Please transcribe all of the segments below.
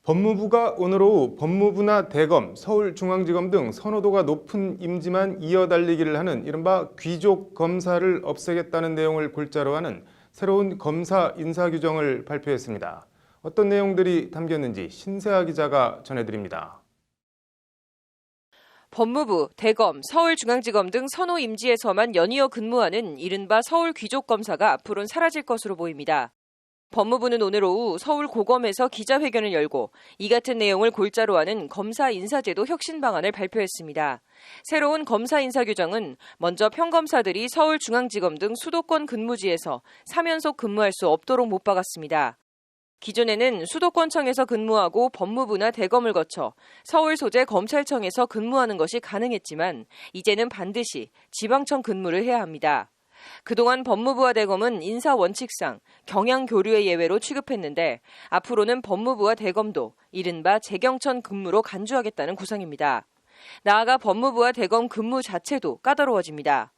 법무부가 오늘 오후 법무부나 대검, 서울중앙지검 등 선호도가 높은 임지만 이어달리기를 하는 이른바 귀족 검사를 없애겠다는 내용을 골자로 하는 새로운 검사 인사규정을 발표했습니다. 어떤 내용들이 담겼는지 신세아 기자가 전해드립니다. 법무부, 대검, 서울중앙지검 등 선호 임지에서만 연이어 근무하는 이른바 서울 귀족검사가 앞으로는 사라질 것으로 보입니다. 법무부는 오늘 오후 서울 고검에서 기자회견을 열고 이 같은 내용을 골자로 하는 검사 인사제도 혁신 방안을 발표했습니다. 새로운 검사 인사 규정은 먼저 평검사들이 서울중앙지검 등 수도권 근무지에서 3연속 근무할 수 없도록 못 박았습니다. 기존에는 수도권청에서 근무하고 법무부나 대검을 거쳐 서울 소재 검찰청에서 근무하는 것이 가능했지만 이제는 반드시 지방청 근무를 해야 합니다. 그동안 법무부와 대검은 인사 원칙상 경양 교류의 예외로 취급했는데 앞으로는 법무부와 대검도 이른바 재경천 근무로 간주하겠다는 구상입니다. 나아가 법무부와 대검 근무 자체도 까다로워집니다.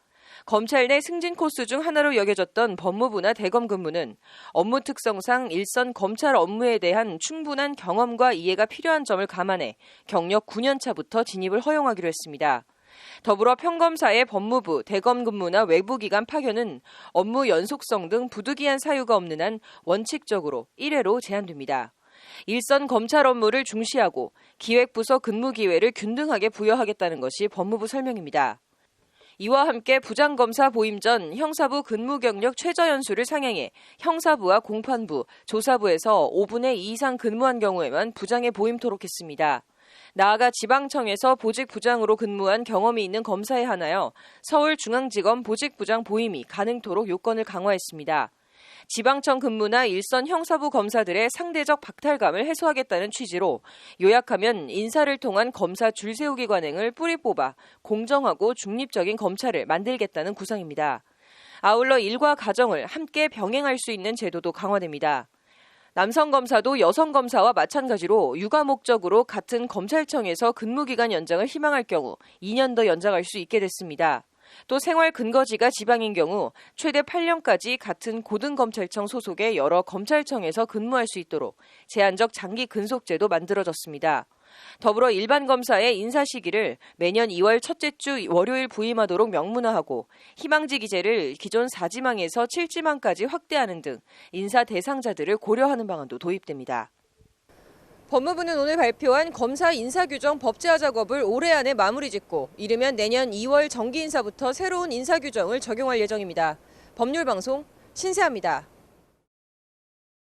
검찰 내 승진 코스 중 하나로 여겨졌던 법무부나 대검 근무는 업무 특성상 일선 검찰 업무에 대한 충분한 경험과 이해가 필요한 점을 감안해 경력 9년 차부터 진입을 허용하기로 했습니다. 더불어 평검사의 법무부, 대검 근무나 외부기관 파견은 업무 연속성 등 부득이한 사유가 없는 한 원칙적으로 1회로 제한됩니다. 일선 검찰 업무를 중시하고 기획부서 근무 기회를 균등하게 부여하겠다는 것이 법무부 설명입니다. 이와 함께 부장검사 보임 전 형사부 근무 경력 최저 연수를 상향해 형사부와 공판부, 조사부에서 5분의 2 이상 근무한 경우에만 부장에 보임토록 했습니다. 나아가 지방청에서 보직부장으로 근무한 경험이 있는 검사에 한하여 서울중앙지검 보직부장 보임이 가능토록 요건을 강화했습니다. 지방청 근무나 일선 형사부 검사들의 상대적 박탈감을 해소하겠다는 취지로 요약하면 인사를 통한 검사 줄세우기 관행을 뿌리 뽑아 공정하고 중립적인 검찰을 만들겠다는 구상입니다. 아울러 일과 가정을 함께 병행할 수 있는 제도도 강화됩니다. 남성 검사도 여성 검사와 마찬가지로 육아 목적으로 같은 검찰청에서 근무기간 연장을 희망할 경우 2년 더 연장할 수 있게 됐습니다. 또 생활 근거지가 지방인 경우 최대 8년까지 같은 고등검찰청 소속의 여러 검찰청에서 근무할 수 있도록 제한적 장기 근속제도 만들어졌습니다. 더불어 일반 검사의 인사 시기를 매년 2월 첫째 주 월요일 부임하도록 명문화하고 희망지 기재를 기존 4지망에서 7지망까지 확대하는 등 인사 대상자들을 고려하는 방안도 도입됩니다. 법무부는 오늘 발표한 검사 인사규정 법제화 작업을 올해 안에 마무리 짓고 이르면 내년 2월 정기 인사부터 새로운 인사규정을 적용할 예정입니다. 법률방송 신세아입니다.